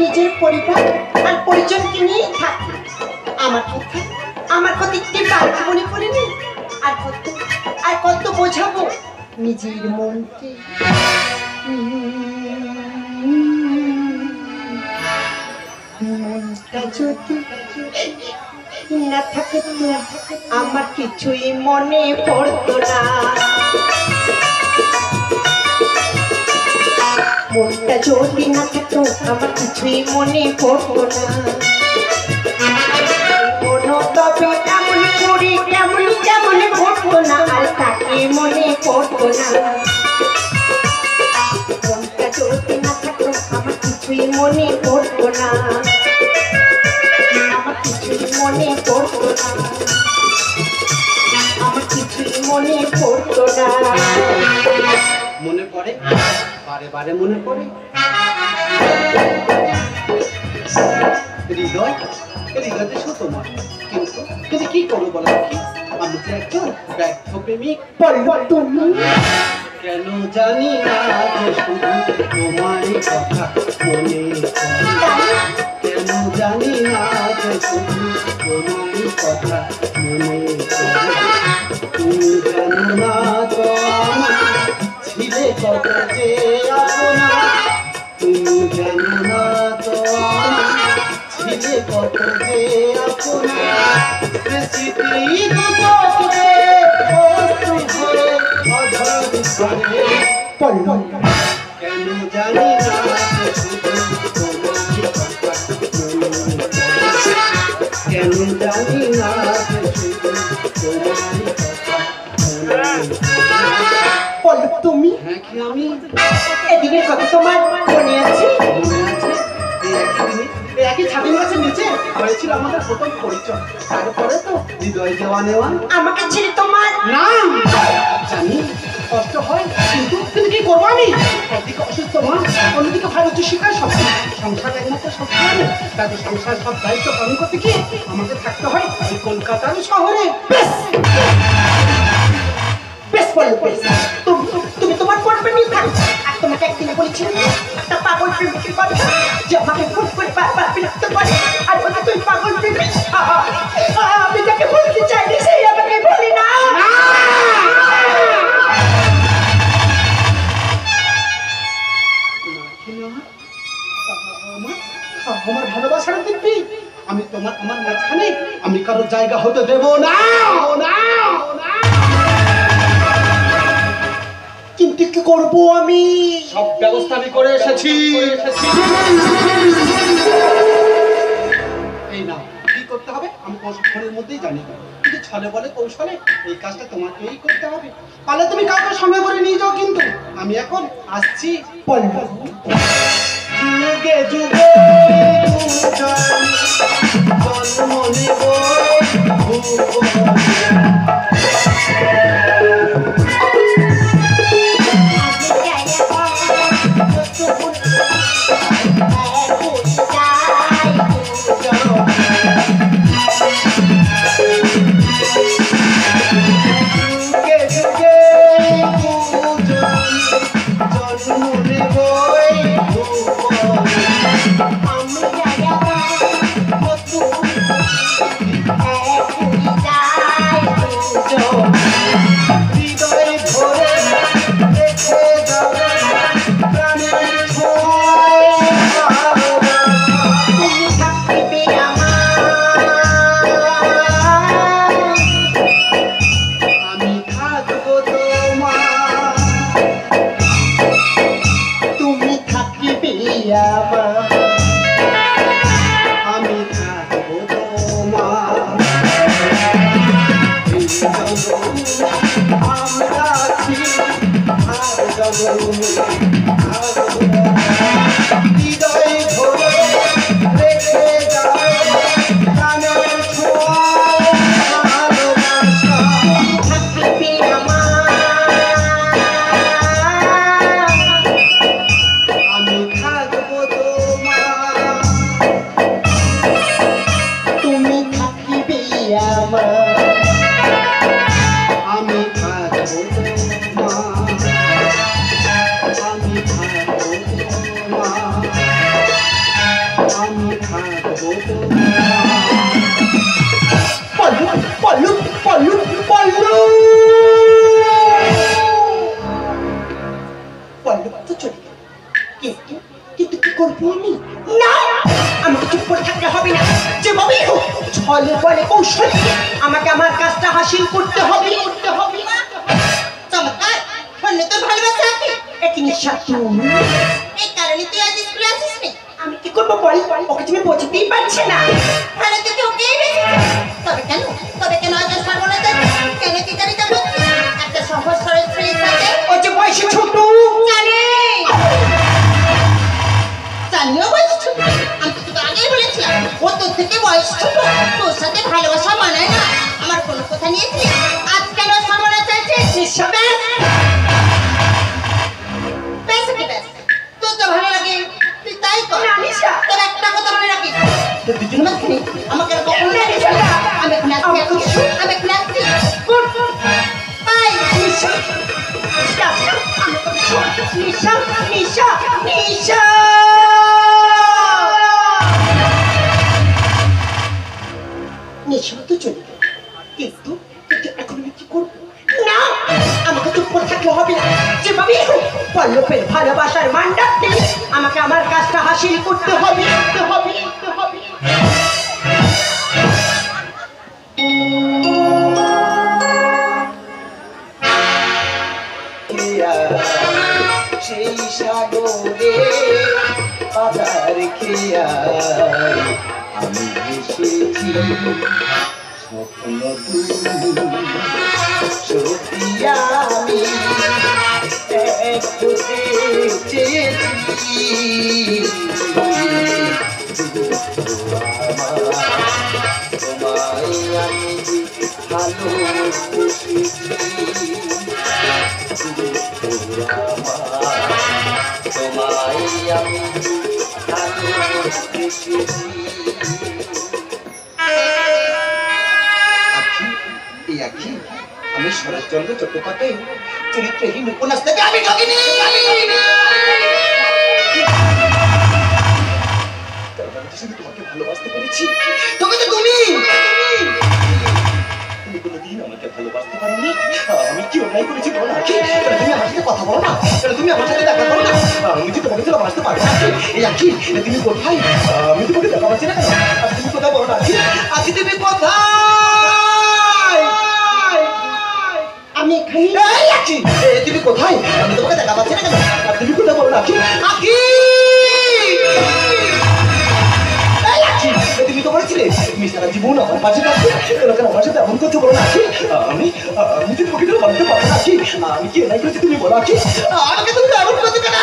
নিজের পরিবার আর পরিজনকে নিয়ে থাকি। আমার কথা একটু বাড়তি মনে করেনি। আর কত বোঝাবো নিজের মনকে। মনটা যদি না থাকতো আমার কিছুই মনে পড়তো না। মনটা যদি না থাকতো আমার কিছুই মনে পড়তো না। কোনো তবে এমন করি কেমন পড়তো না, আর তাকে মনে পড়তো না। মনটা যদি না থাকতো আমার কিছুই মনে পড়তো না। আমার কিছুই মনে পড়তো না। আমার কিছুই মনে পড়তো না। মনে পড়ে, বারে বারে মনে পড়ে। হৃদয়তে তোমার, কিন্তু কি করবো বলো দেখি, আমি যে একজন ব্যর্থ প্রেমিক। তুমি কেন জানি না যে শুধু তোমারই কথা মনে পড়ে। কেন জানি না যে শুধু তোমারই কথা মনে পড়ে। তুমি জানো না তো আমার ছিলে কত যে আপনা। তুমি জানো না তো আমার ছিলে কত যে আপনা। স্মৃতি দুটো করে বস্তু ভরে অধর ধরে। কেন জানি না যে শুধু তোমারই কথা মনে পড়ে। কেন জানি না যে শুধু তোমারই কথা মনে পড়ে। তুমি হ্যাঁ কি আমি এদিনের কথা তোমার মনে আছে? মনে আছে, এই একই ছাদের গাছের নিচে হয়েছিল আমাদের প্রথম পরিচয়। তারপরে তো হৃদয় দেওয়া নেওয়া। আমাকে ছেড়ে তোমার না জানি কষ্ট হয়, কিন্তু কি করবো আমি? একদিকে অসুস্থ মা, অন্যদিকে ভাই উচ্চ শিক্ষার সব। সংসার একমাত্র সত্য আমি, তাদের সংসার সব দায়িত্ব পালন করতে গিয়ে আমাকে থাকতে হয় ওই কলকাতার শহরে। বেশ বলো, তুমি তোমার বয়ফ্রেন্ড নিয়ে থাকো। আর তোমাকে একদিন বলেছি একটা পাগল প্রেমিকের কথা, যে আমাকে ফোন করে বারবার বিরক্ত করে আর বলে তুই পাগল প্রেমিক। আমি তাকে বলতে চাইনি, সেই আমাকে বলি না। আমার ভালোবাসার দিব্যি আমি আমার মাঝখানে আমি কারো জায়গা হতে দেব না। কিন্তু কি করবো আমি? সব ব্যবস্থা আমি করে এসেছি। এই না কি করতে হবে আমি কিছুক্ষণের মধ্যেই জানি, কিন্তু ছলে বলে কৌশলে এই কাজটা তোমাকেই করতে হবে। পারলে তুমি কাউকে সঙ্গে করে নিয়ে যাও, কিন্তু আমি এখন আসছি। যুগে যুগে জন্ম নেব আমি ছলে বলে কৌশলে আমাকে আমার কাজটা হাসিল করতে হবে। চমৎকার, অন্য তোর ভালোবাসা আছে। একই নিঃশ্বাস তুমি। এই কারণে তুই আজ স্কুলে আসিস নি। আমি কি করবো বল, ওকে তুমি বোঝাতেই পারছি না। তাহলে তোকে ওকেই রেখেছিস। তবে কেন আজ সর্বনাশ আছে? কেন কি জানি তা বলছিস? একটা সহজ সরল ছেলের সাথে ও যে বয়সে ছোট। জানিও বয়স ছোট। আমি তো তোকে আগেই বলেছিলাম ও তোর থেকে বয়স ছোট, তোর সাথে ভালোবাসা মানায় না। আমার কোনো কথা নিয়েছিস? আজ কেন সর্বনাশ আছে? নিঃশব্দে বেশ কি বেশ, তোর যা ভালো লাগে তুই তাই কর। না, নিশা। তোর একটা কথা মনে রাখিস, তোর দুজনের মাঝখানে আমাকে কখনো না, নিশা। আমি এখন আসছি, আমি এখন আসছি। বাই। নিশা, নিশা, নিশা, নিশা। নিশা তো চলে গেল, কিন্তু এখন আমি কি করবো? না, আমাকে চুপ করে থাকলে হবে না। যেভাবেই হোক পল্লবের ভালোবাসার মান রাখতে আমাকে আমার কাজটা হাসিল করতে হবে। সেই সাগরে পাতার খেয়া আমি এসেছি স্বপ্ন সত্যি আমি একটু চেয়েছি তোমায় আমি ভালোবেসেছি তোমায় আমি ভালোবেসেছি। আমি শরৎচন্দ্র চট্টোপাধ্যায় চরিত্রহীন উপন্যাস থেকে আমি ঠকিনি। তোমাকে ভালোবাসতে পেরেছি, তোকে তো তুমি কোনোদিন আমাকে ভালোবাসতে পারোনি। আমি কি অন্যায় করেছি বলো না? তুমি আমার সাথে কথা বলো না, তুমি আমার সাথে দেখা করো না। আমি যে তোমাকে ভালোবাসতে পারবো না। এই আখি, তুমি কোথায়? আমি তোমাকে দেখা পাচ্ছি না কেন? তুমি কোথায় বলো না? আখি তুমি কোথায়? আমি এখানে। এই আখি, তুমি কোথায়? আমি তোমাকে দেখা পাচ্ছি না কেন? তুমি কোথায় বলো না? আখি, আখি, তুমি তো বলেছিলে তুমি সারা জীবন আমার পাশে থাকবে। কেন আমার সাথে এমন করতে বলো না? আমি আমি যে তোমাকে বলতে পারবো না। আমি কি এলাই করেছি তুমি বলো? আমাকে তুমি এমন করতে কেন?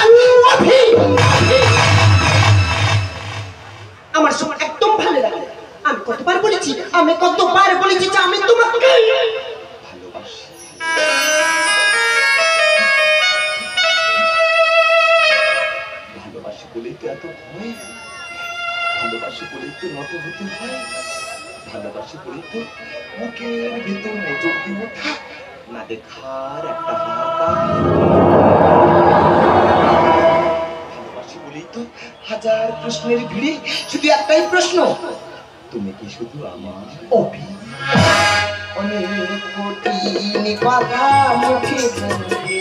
আমার সময় একদম ভালো লাগে। আমি কতবার বলেছি যে আমি তোমাকে ভালোবাসি। ভালোবাসি বলেই তো এত ভয়, ভালোবাসি বলেই তো নত হতে হয়, ভালোবাসি বলেই তো বুকের ভিতর মোচড় দিয়ে ওঠা না দেখার একটা হাহাকার, ভালোবাসি বলেই তো হাজার প্রশ্নের ভিড়ে শুধু একটাই প্রশ্ন, তুমি কি শুধু আমার? অভি অনেক কঠিন কথা মুখে বললে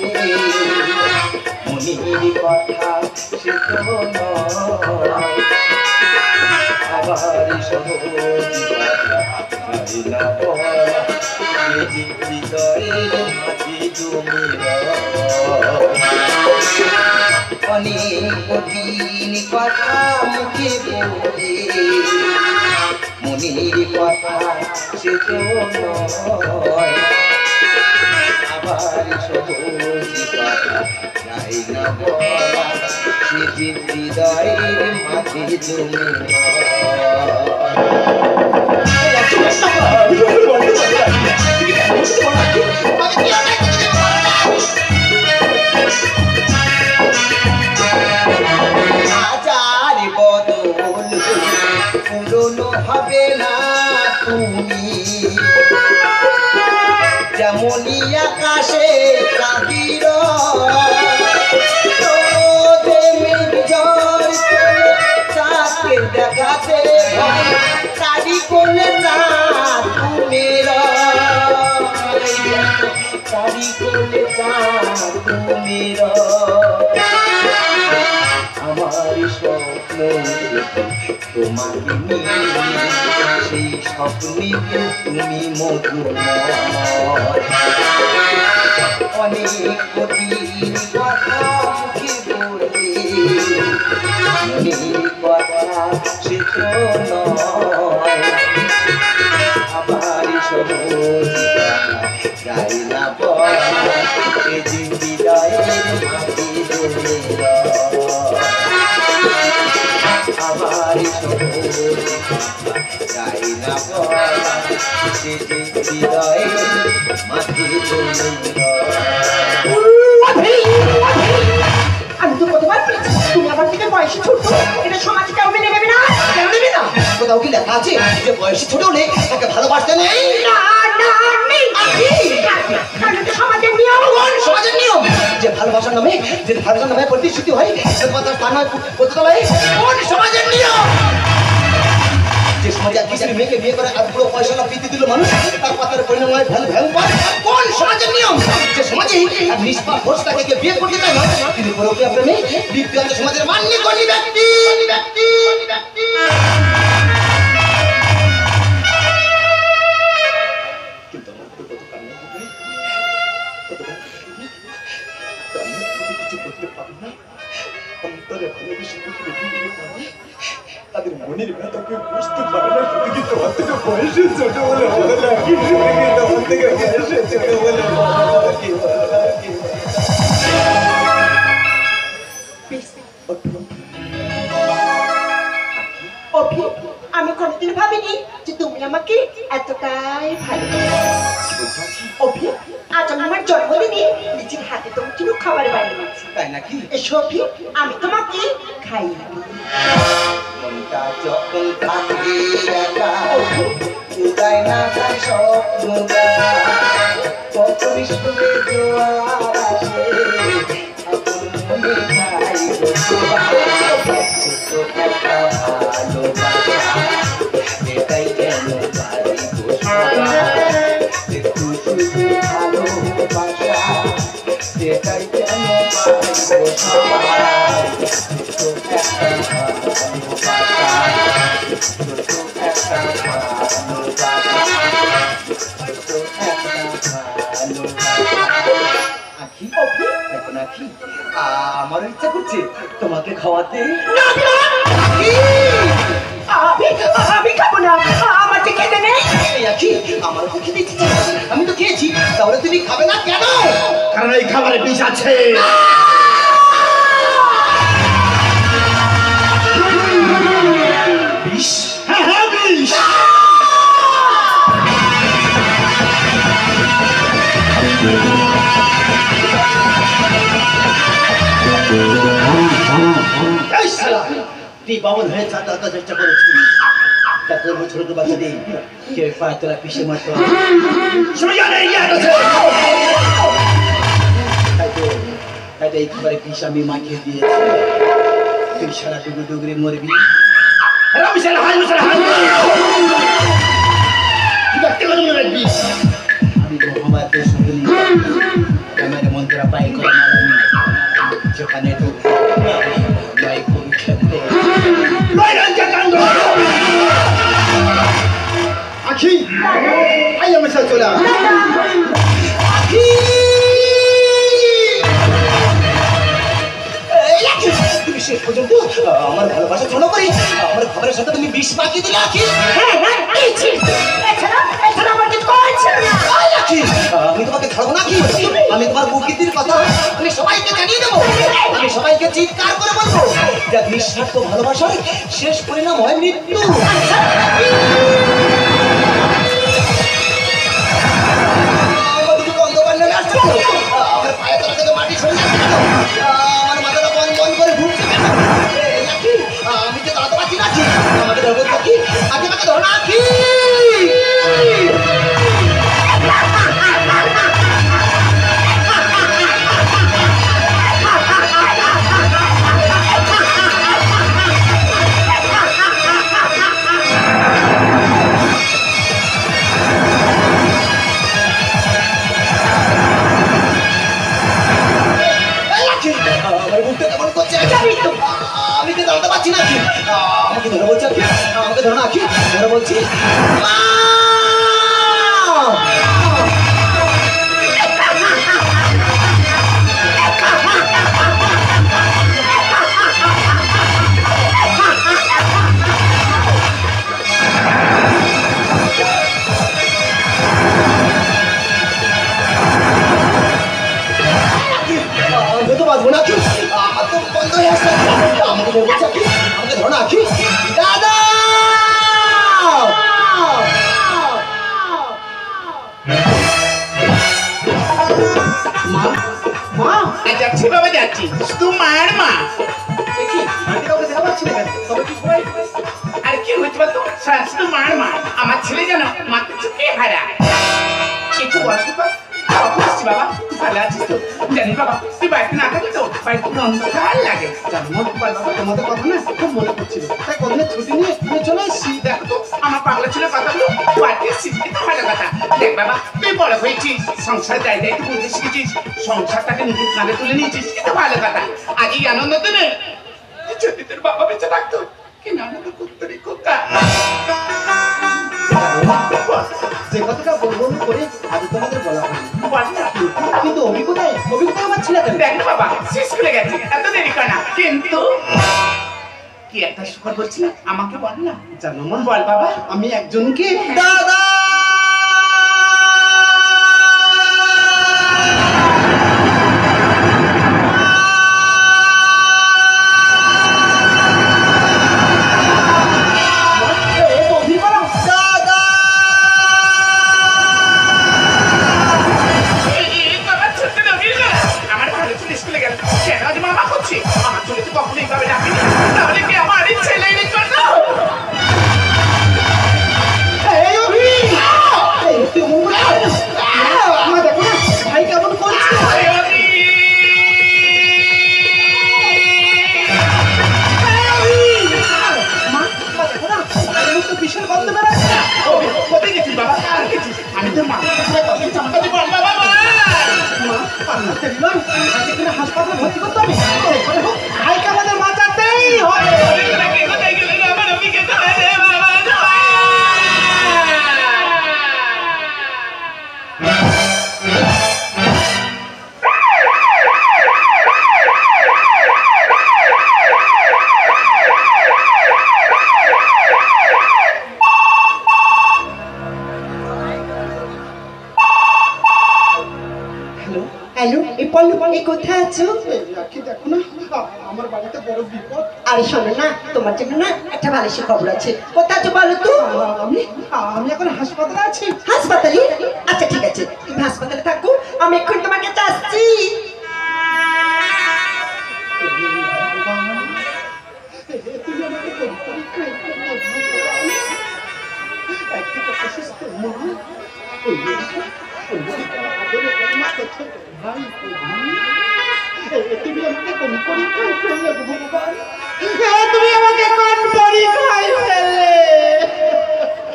মনের কথা সে তো নয়, আবার সহজ না বলা যে হৃদয়ের মাঝে জমে অনেক কঠিন কথা মুখে বলে মনের কথা সে তো নয়, আবার সহজ কথা যাই না বলা সে যে হৃদয়ের মাঝে জমে হাজার বদল পুরনো হবে না তুমি যেমনই আকাশে চাঁদির চাঁদকে দেখাতে তারি করলে চাঁদ তুমের তারি করলে চাঁদ তুমের আমার স্বপ্ন তোমাকে নিয়ে সেই স্বপ্নে তুমি মধুময় অনেক কঠিন কথা মুখে বলতে মনের কথা সে তো নয় আমার সবুজ গাই না বলা সে যে হৃদয়ের মাটি জমে আমার সবুজ গাই না বলা সে যে হৃদয়ের মাটি জমে আমি তো কতবার বলেছি তুমি আমার থেকে বয়সে ছোট, এটা সমাজে কেউ মেনে নেবে না। কেন নেবে না? কোথাও কি লেখা আছে যে বয়সে ছোট হলে তাকে ভালোবাসতে নেই? না না নেই, কারণ এটা সমাজের নিয়ম। কোন সমাজের নিয়ম? যে ভালোবাসার নামে প্রতিশ্রুতি হয় তার স্থান হয় প্রতিতলায়। কোন সমাজের নিয়ম? যে সমাজে এক কিশোরী মেয়েকে বিয়ে করে আর পুরো পয়সা প্রীতি দিল মানুষ, তার পাতার পরিণাম হয় ভয়ঙ্কর। কোন সমাজের নিয়ম? যে সমাজে এক নিষ্পাপ ঘোষ তাকে বিয়ে করতে চায় না, তিনি পরকীয়া প্রেমে বিজ্ঞান সমাজের মান্যগণ্য ব্যক্তি। কিন্তু আমার তো কত কান্না ফুটে, কত কিছু করতে পারি না, অন্তরে ভালোবেসে পারি, তাদের মনের ব্যথাকে বুঝতে পারে না। শুধু কি তোমার থেকে বয়সে ছোট বলে ভালো লাগে, শুধু কি তোমার থেকে বয়সে ছোট বলে ভালো লাগে। অভি, আমি কোনোদিন ভাবিনি যে তুমি আমাকে এতটাই ভালোবাসো। অভি, আজ আমি আমার জন্মদিনে নিজের হাতে তোমার জন্য খাবার বানিয়েছি। তাই নাকি? এসো অভি, আমি তোমাকে খাইয়ে মনটা যখন থাকে একা, উদায় না যায় স্বপ্ন দেখা, কত বিস্ময়ে জোয়ার আসে, আপন মনে যাই গো ছোট একটা ভালোবাসা, এটাই কেন পারি গো একটু শুধু ভালোবাসা, এটাই কেন পারি গো আমার ইচ্ছা করছে তোমাকে খাওয়াতে। আমি খাবো না, আমার যে খেতে নেই। আমার তো খেতে ইচ্ছে, আমি তো খেয়েছি, তাহলে তুমি খাবে না কেন? কারণ এই খাবারে বিষ আছে। বিষ? হ্যাঁ হ্যাঁ বিষ। এই শালা, তুই বামন হয়ে চাঁদা চেষ্টা করেছিস, ছোট ছোট বাচ্চাদের কেউ পায় তোরা পিছিয়ে মারতো। তাই তো এই খাবারে বিষ আমি মাখিয়ে দিয়েছি, তুই সারা ডুগরে মরবি। আমি মোহাম্মদের সঙ্গে আমার মন্ত্রা পাই করে যেখানে আখি আই আমার সাথে চলে তুমি শেষ পর্যন্ত আমার ভালোবাসা ছোট করি, আমার খাবারের সাথে তুমি বিষ মাখিয়ে দিলে আখি। আমি তোমাকে ছাড়বো নাকি? আমি তোমার প্রকৃতির কথা আমি সবাইকে জানিয়ে দেবো, আমি সবাইকে চিৎকার করে বলবো যে নিঃস্বার্থ ভালোবাসার শেষ পরিণাম হয় মৃত্যু। অন্ধকার নেমে আসছে, আমার পায়ে তলা থেকে মাটি সরে যাচ্ছে, আমার মাথাটা বন বন করে ঘুরছে। আমি যে দাঁড়াতে পারছি না, আমাকে ধরবো কি? আগে আমাকে ধরো না কি? আমি তো দাঁড়াতে পারছি না, আমাকে বলছি আখি, আমাকে ধরো না আখি, ধরো বলছি। মা! আমি তো বাঁচবো না আখি, আমার তো বন্ধ হয়ে আসছে। আমাকে ধরো বলছি আখি, আমাকে ধরো না আখি। দাদা! মা, মা, যাচ্ছি বাবা যাচ্ছি, তুই মার মা। দেখি বাড়িতে কাউকে দেখা পাচ্ছি না কেন? তবে কি সবাই আর কি হয়েছে বলতো, শুধু মার মা। আমার ছেলে যেন মাকে চুকে হারা। একটু বলতে পার বাবা, ভালো আছিস তো? জানিস বাবা, তুই বাড়িতে না থাকলে তো বাড়িতে অন্ধকার লাগে। জানো বাবা, তোমাদের কথা না খুব মনে পড়ছিল, তাই কদিনের ছুটি নিয়ে তুমি চলে এসেছি। দেখো তো আমার পাগলা ছেলের কথাগুলো বাড়িতে এসেছিস, এটা ভালো কথা। দেখ বাবা, তুই বড় হয়েছিস, সংসার যাই যাই বুঝতে শিখেছিস, সংসারটাকে নিজের কাঁধে তুলে নিয়েছিস, এটা ভালো কথা। আজ এই আনন্দ দিনে যদি তোর বাবা বেঁচে থাকতো, কি আনন্দ করতো রে খোকা। যে কথাটা বলবো করে আজ তোমাদের বলা হয়নি, বল না। কিন্তু অভিজ্ঞতায় আমার ছিল কেন? দেখ না বাবা, শেষ করে গেছে, এত দেরি করে না। কিন্তু কি একটা সুখবর বলছি না, আমাকে বল না। জানো মা, বল বাবা। আমি একজনকে দাদা আমার চলে তো কখনো এইভাবে ডাকিনি, তাহলে কি আমার এই ছেলের জন্য? দেখো না ভাই কেমন করছে। ভীষণ গন্ধ বেড়াচ্ছে। কোথায় গেছিস বাবা? আমি তো মা হাসপাতালে ভর্তি করতে হবে, ভাইকে আমাদের বাঁচাতেই হবে। হ্যালো, এই পল্লু এই কোথায় আছো? দেখো না আমার বাড়িতে বড় বিপদ। আরে শোনো না, তোমার জন্য না একটা ভালো খবর আছে। কোথায় আছো বলো তো? আমি এখন হাসপাতালে আছি। হাসপাতালে? আচ্ছা ঠিক আছে, তুমি হাসপাতালে থাকো, আমি এক্ষুনি তোমার কাছে আসছি। তুমি আমাকে পরীক্ষায় একদিকে অসুস্থ মা, ভাই তুমি আমাকে কোন পরীক্ষায় ফেললে ভগবান? তুমি আমাকে কোন পরীক্ষায় ফেললে?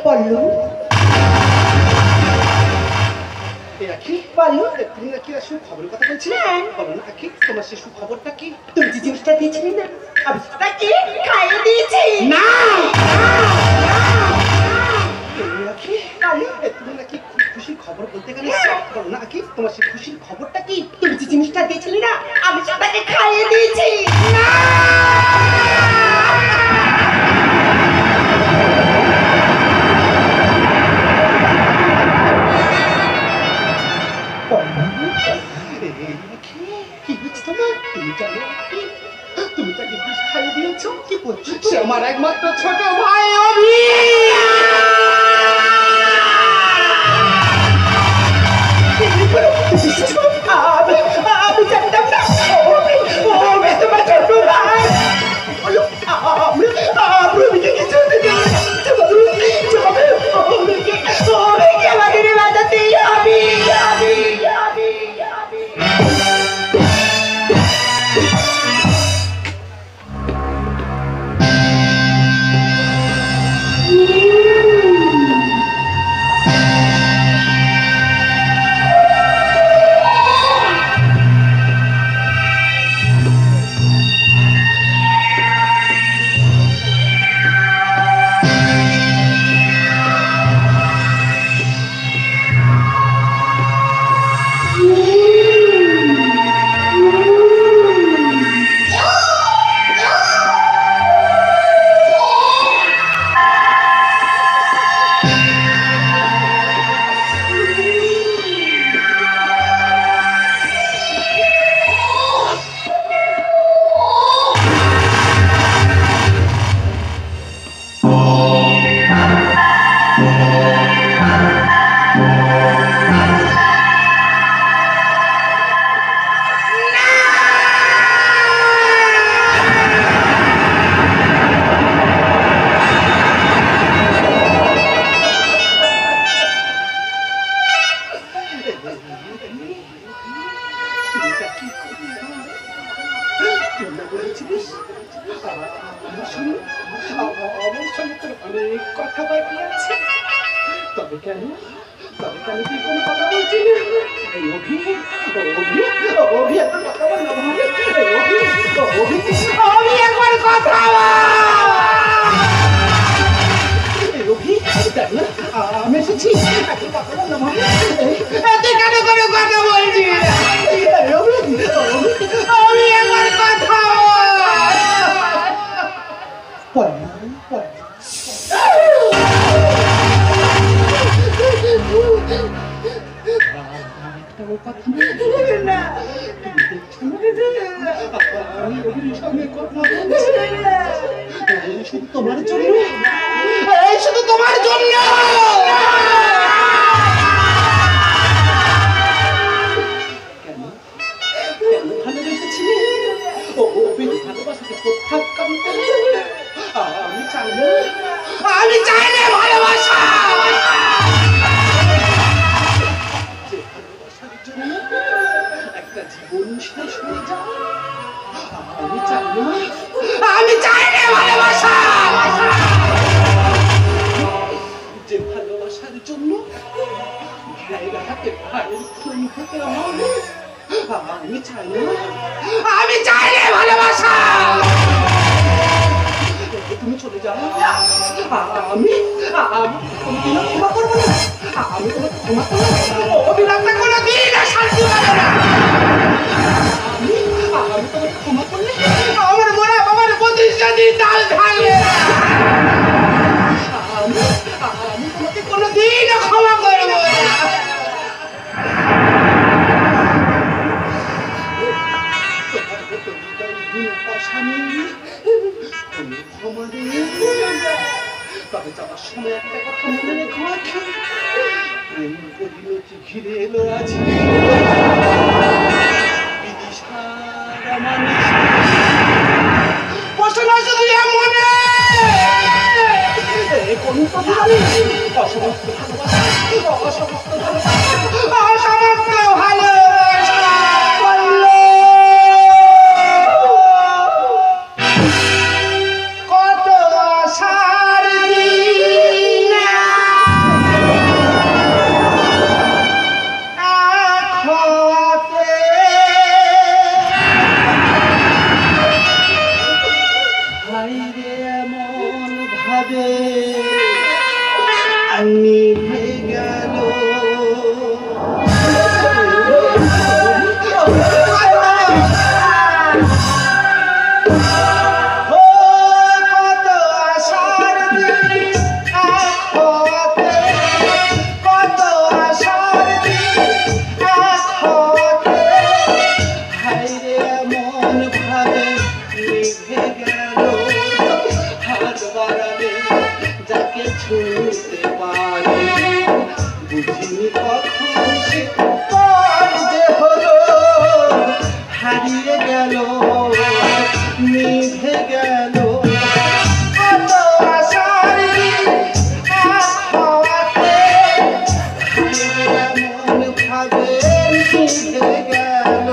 পল্লু বলো, তুমি নাকি সুখবরের কথা বলছিলে? বলো না আখি, তোমার সে সুখবরটা কি? তুমি যে জিনিসটা দিয়েছিলে না, আমি সেটাকে খাইয়ে দিয়েছি। না তুমি নাকি খুশির খবর বলতে গেলে বলো না আখি, তোমার সে খুশির খবরটা কি? তুমি যে জিনিসটা দিয়েছিলে না, আমি সেটাকে খাইয়ে দিয়েছি। কি হচ্ছে তোমার? তুমি তাকে বিষ খাইয়ে দিয়েছো? কি বলছো? সে আমার একমাত্র ছোট ভাই অভি। আমি জানতাম না, তোমার অনেক কথা বাকি আছে। তবে কেন তুই কোনো কথা বলছিস না? এই অভি এত কথা বল না ভাই। অভি একবার কথা বল। এই অভি দেখ না, আমি এসেছি, একটু কথা বল না ভাই। তুই কেন কোনো কথা বলছিস? অভি একবার কথা বল। শুধু তোমার জন্য, শুধু তোমার জন্য। কেন ভালোবেসেছিলে? ভালোবাসাকে প্রত্যাখ্যান করলে আমি চাই না ভালোবাসা। যে ভালোবাসার জন্য একটা জীবন শেষ হয়ে যায়, আমি চাই না ভালোবাসা। যে ভালোবাসার জন্য ভাইয়ের হাতে ভাইয়ের খুন হতে হবে, আমি চাই না ভালোবাসা। তুমি চলে যাও, আমি কোনোদিনও ক্ষমা করবো না। আমি তোমাকে ক্ষমা করবো না। অভিলাষটা কোনোদিন শান্তি পাবে না। আমি তোমাকে ক্ষমা করলে আমার মরা বাবার প্রতিষ্ঠা দিন ডাল ঢালে। আমি তোমাকে কোনোদিন ক্ষমা করবো না। তবে যাওয়ার সময় একটা কথা মনে রেখো, প্রেম পরিণতি ঘিরে এলো আজ বিদিশার মানুষ। বসনা শুধু মনে কোন কথা জানি, অসমস্ত ভালোবাসা, অসমস্ত ভালোবাসা কত আশার দিন আখতে ভাইরে এমন ভাবে নিভে গেল। ছুঁতে পারি বুঝিনি কখন সে পর যে হলো, হারিয়ে গেল, নিভে গেল। কত আশার আখতে এমন ভাবে নিভে গেল।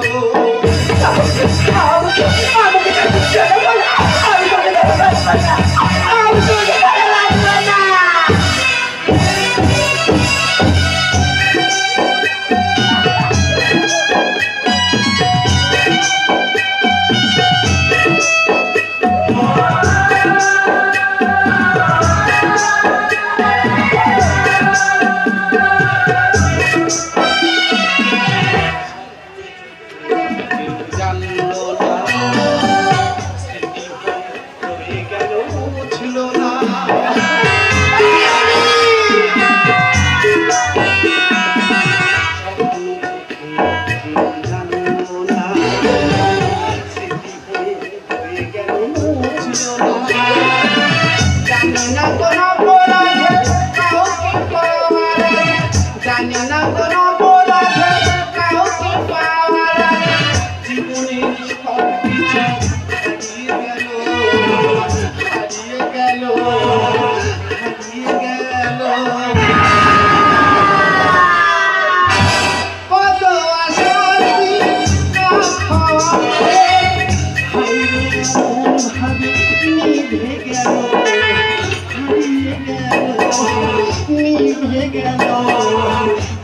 নিভে গেল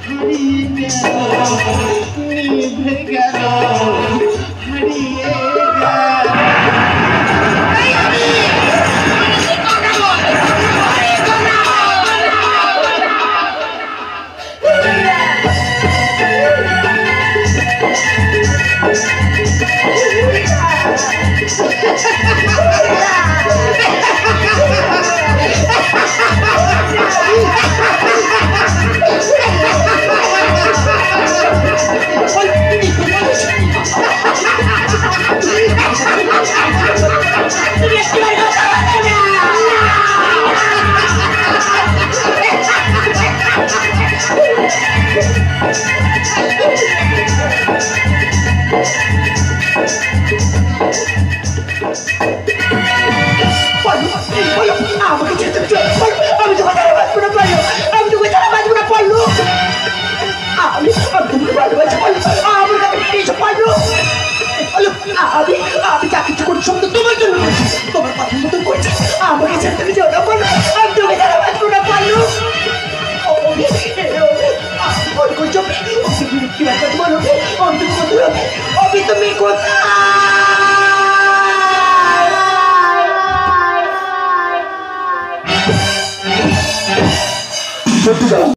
হারিয়ে গেল নিভে গেল হারিয়ে গেল। আমাকে যেতে আমি তো কোথায় বাঁচবো না পারলো আমি তো কোথায় বাঁচবো না পারলো আমি তোমাকে ভালোবাসি পারলো আমার কাছে কিছু পারলো আমি আমি যা কিছু করছি সব তো তোমার জন্য করছি তোমার কথা মতো করছি আমাকে যেতে যাও না পারলো আমি তো কোথায় বাঁচবো না পারলো কি ব্যাপার বলো তুমি কোথায়